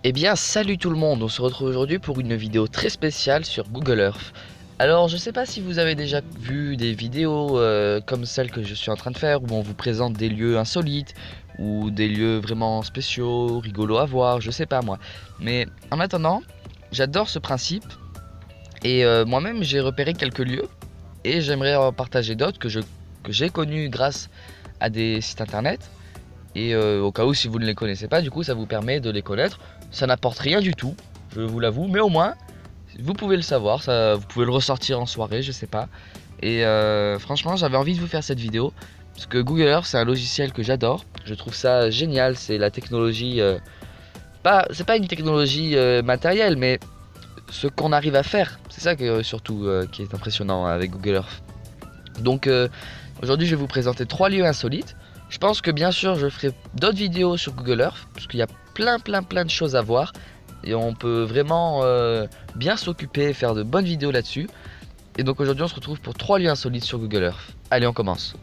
Eh bien salut tout le monde, on se retrouve aujourd'hui pour une vidéo très spéciale sur Google Earth. Alors je sais pas si vous avez déjà vu des vidéos comme celle que je suis en train de faire, où on vous présente des lieux insolites ou des lieux vraiment spéciaux, rigolos à voir, je sais pas moi. Mais en attendant, j'adore ce principe et moi-même j'ai repéré quelques lieux et j'aimerais en partager d'autres que j'ai connus grâce à des sites internet. Et au cas où si vous ne les connaissez pas, du coup ça vous permet de les connaître. Ça n'apporte rien du tout, je vous l'avoue, mais au moins vous pouvez le savoir, ça, vous pouvez le ressortir en soirée, je sais pas. Et franchement j'avais envie de vous faire cette vidéo parce que Google Earth c'est un logiciel que j'adore. Je trouve ça génial, c'est la technologie, c'est pas une technologie matérielle, mais ce qu'on arrive à faire, c'est ça que surtout qui est impressionnant avec Google Earth. Donc aujourd'hui je vais vous présenter 3 lieux insolites. Je pense que bien sûr je ferai d'autres vidéos sur Google Earth parce qu'il y a plein de choses à voir et on peut vraiment bien s'occuper et faire de bonnes vidéos là-dessus. Et donc aujourd'hui on se retrouve pour 3 lieux insolites sur Google Earth. Allez, on commence.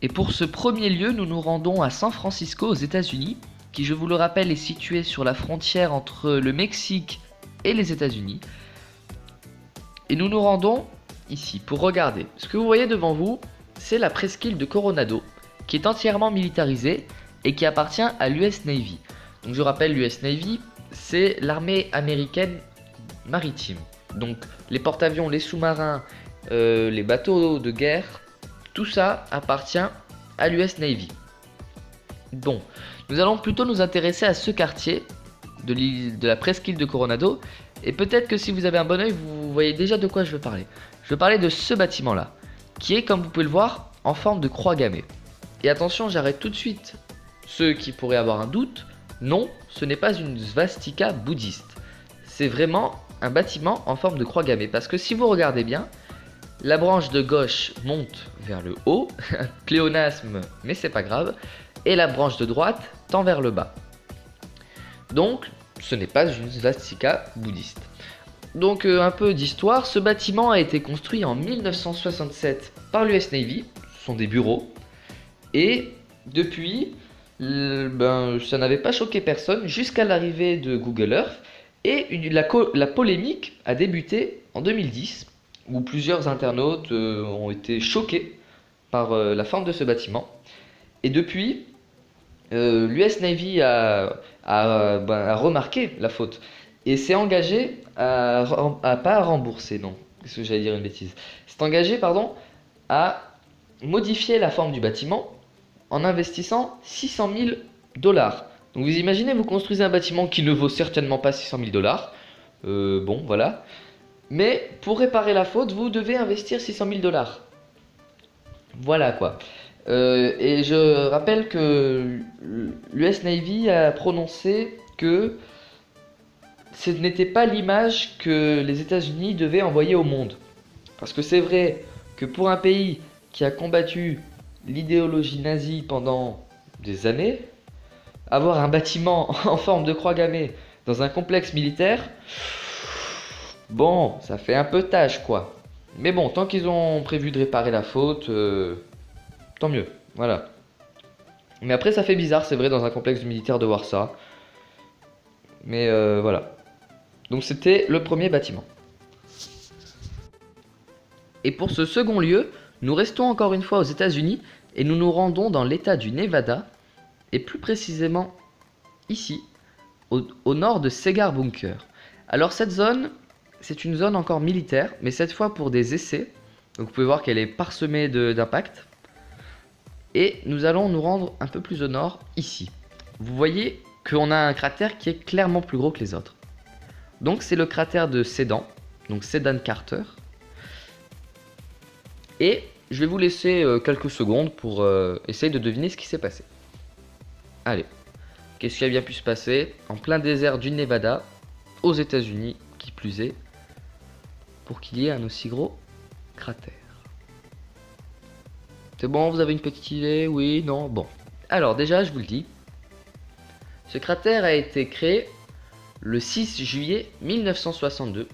Et pour ce premier lieu, nous nous rendons à San Francisco aux États-Unis, qui je vous le rappelle est situé sur la frontière entre le Mexique et les États-Unis. Et nous nous rendons ici pour regarder. Ce que vous voyez devant vous, c'est la presqu'île de Coronado, qui est entièrement militarisée et qui appartient à l'US Navy. Donc je rappelle, l'US Navy, c'est l'armée américaine maritime. Donc les porte-avions, les sous-marins, les bateaux de guerre, tout ça appartient à l'US Navy. Bon, nous allons plutôt nous intéresser à ce quartier de la presqu'île de Coronado. Et peut-être que si vous avez un bon oeil, vous voyez déjà de quoi je veux parler. Je veux parler de ce bâtiment-là, qui est, comme vous pouvez le voir, en forme de croix gammée. Et attention, j'arrête tout de suite ceux qui pourraient avoir un doute. Non, ce n'est pas une svastika bouddhiste. C'est vraiment un bâtiment en forme de croix gammée. Parce que si vous regardez bien, la branche de gauche monte vers le haut, pléonasme, mais c'est pas grave, et la branche de droite tend vers le bas. Donc, ce n'est pas une svastika bouddhiste. Donc un peu d'histoire, ce bâtiment a été construit en 1967 par l'US Navy, ce sont des bureaux, et depuis, ça n'avait pas choqué personne jusqu'à l'arrivée de Google Earth, et la polémique a débuté en 2010, où plusieurs internautes ont été choqués par la forme de ce bâtiment, et depuis, l'US Navy a remarqué la faute et s'est engagé pas à rembourser, non, qu'est-ce que j'allais dire une bêtise, s'est engagé, pardon, à modifier la forme du bâtiment en investissant 600 000 dollars. Donc vous imaginez, vous construisez un bâtiment qui ne vaut certainement pas 600 000 dollars, bon voilà, mais pour réparer la faute, vous devez investir 600 000 dollars. Voilà quoi. Et je rappelle que l'US Navy a prononcé que ce n'était pas l'image que les États-Unis devaient envoyer au monde. Parce que c'est vrai que pour un pays qui a combattu l'idéologie nazie pendant des années, avoir un bâtiment en forme de croix gammée dans un complexe militaire, bon, ça fait un peu tâche quoi. Mais bon, tant qu'ils ont prévu de réparer la faute, tant mieux, voilà. Mais après ça fait bizarre, c'est vrai, dans un complexe militaire de voir ça. Mais voilà. Donc c'était le premier bâtiment. Et pour ce second lieu, nous restons encore une fois aux États-Unis et nous nous rendons dans l'état du Nevada, et plus précisément ici, au nord de Cigar Bunker. Alors cette zone, c'est une zone encore militaire, mais cette fois pour des essais. Donc vous pouvez voir qu'elle est parsemée d'impacts. Et nous allons nous rendre un peu plus au nord, ici. Vous voyez qu'on a un cratère qui est clairement plus gros que les autres. Donc c'est le cratère de Sedan, donc Sedan Carter. Et je vais vous laisser quelques secondes pour essayer de deviner ce qui s'est passé. Allez, qu'est-ce qui a bien pu se passer en plein désert du Nevada, aux États-Unis, qui plus est, pour qu'il y ait un aussi gros cratère? C'est bon, vous avez une petite idée? Oui, non? Bon. Alors déjà, je vous le dis, ce cratère a été créé le 6 juillet 1962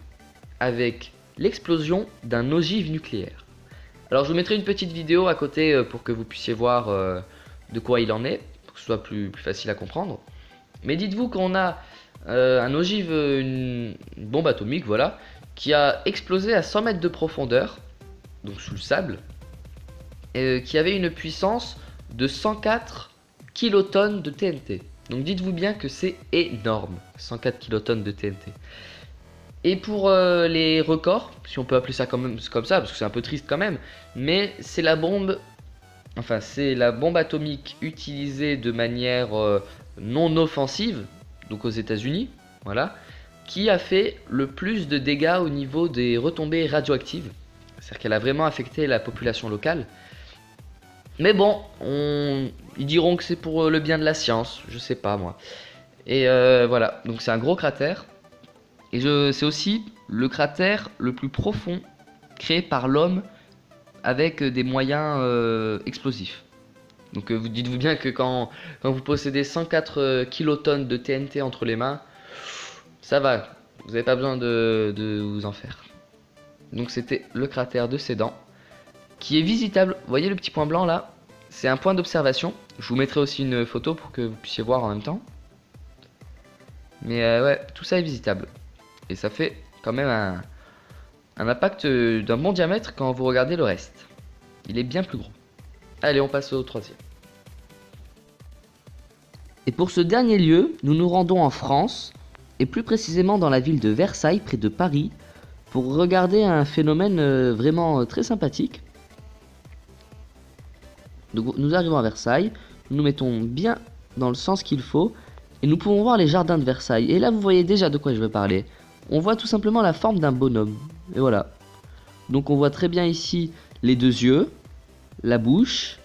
avec l'explosion d'un ogive nucléaire. Alors je vous mettrai une petite vidéo à côté pour que vous puissiez voir de quoi il en est, pour que ce soit plus facile à comprendre. Mais dites-vous qu'on a un ogive, une bombe atomique, voilà, qui a explosé à 100 mètres de profondeur, donc sous le sable, qui avait une puissance de 104 kilotonnes de TNT. Donc dites-vous bien que c'est énorme, 104 kilotonnes de TNT. Et pour les records, si on peut appeler ça comme ça, parce que c'est un peu triste quand même, mais c'est la bombe, enfin c'est la bombe atomique utilisée de manière non offensive, donc aux États-Unis, voilà, qui a fait le plus de dégâts au niveau des retombées radioactives. C'est-à-dire qu'elle a vraiment affecté la population locale. Mais bon, ils diront que c'est pour le bien de la science, je sais pas moi. Et voilà, donc c'est un gros cratère. Et c'est aussi le cratère le plus profond créé par l'homme avec des moyens explosifs. Donc vous dites-vous bien que quand vous possédez 104 kilotonnes de TNT entre les mains, ça va, vous n'avez pas besoin de vous en faire. Donc c'était le cratère de Sedan, qui est visitable. Vous voyez le petit point blanc là? C'est un point d'observation. Je vous mettrai aussi une photo pour que vous puissiez voir en même temps. Mais ouais, tout ça est visitable. Et ça fait quand même un impact d'un bon diamètre quand vous regardez le reste. Il est bien plus gros. Allez, on passe au troisième. Et pour ce dernier lieu, nous nous rendons en France, et plus précisément dans la ville de Versailles, près de Paris, pour regarder un phénomène vraiment très sympathique. Donc nous arrivons à Versailles, nous nous mettons bien dans le sens qu'il faut, et nous pouvons voir les jardins de Versailles. Et là vous voyez déjà de quoi je veux parler. On voit tout simplement la forme d'un bonhomme. Et voilà. Donc on voit très bien ici les deux yeux, la bouche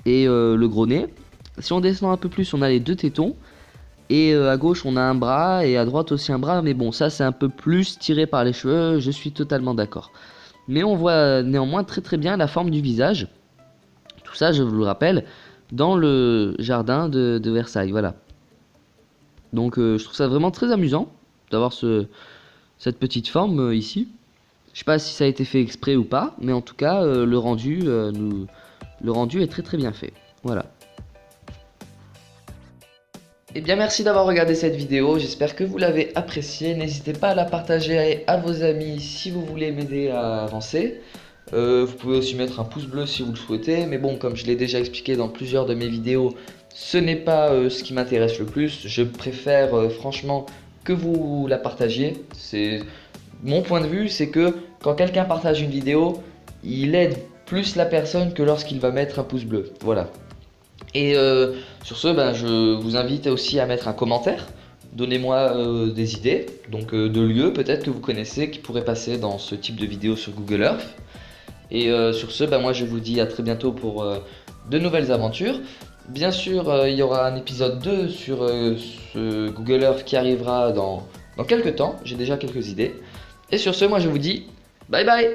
et le gros nez. Si on descend un peu plus, on a les deux tétons. Et à gauche, on a un bras et à droite aussi un bras. Mais bon, ça c'est un peu plus tiré par les cheveux, je suis totalement d'accord. Mais on voit néanmoins très bien la forme du visage. Tout ça, je vous le rappelle, dans le jardin de Versailles. Voilà. Donc je trouve ça vraiment très amusant d'avoir cette petite forme ici. Je sais pas si ça a été fait exprès ou pas, mais en tout cas le rendu est très bien fait. Voilà. Et bien merci d'avoir regardé cette vidéo, j'espère que vous l'avez appréciée. N'hésitez pas à la partager à vos amis si vous voulez m'aider à avancer. Vous pouvez aussi mettre un pouce bleu si vous le souhaitez, mais bon, comme je l'ai déjà expliqué dans plusieurs de mes vidéos, ce n'est pas ce qui m'intéresse le plus. Je préfère franchement que vous la partagiez. C'est mon point de vue, c'est que quand quelqu'un partage une vidéo, il aide plus la personne que lorsqu'il va mettre un pouce bleu. Voilà. Et sur ce, je vous invite aussi à mettre un commentaire. Donnez-moi des idées, donc de lieux peut-être que vous connaissez qui pourraient passer dans ce type de vidéo sur Google Earth. Et sur ce, moi je vous dis à très bientôt pour de nouvelles aventures. Bien sûr, il y aura un épisode 2 sur ce Google Earth qui arrivera dans quelques temps. J'ai déjà quelques idées. Et sur ce, moi je vous dis bye bye!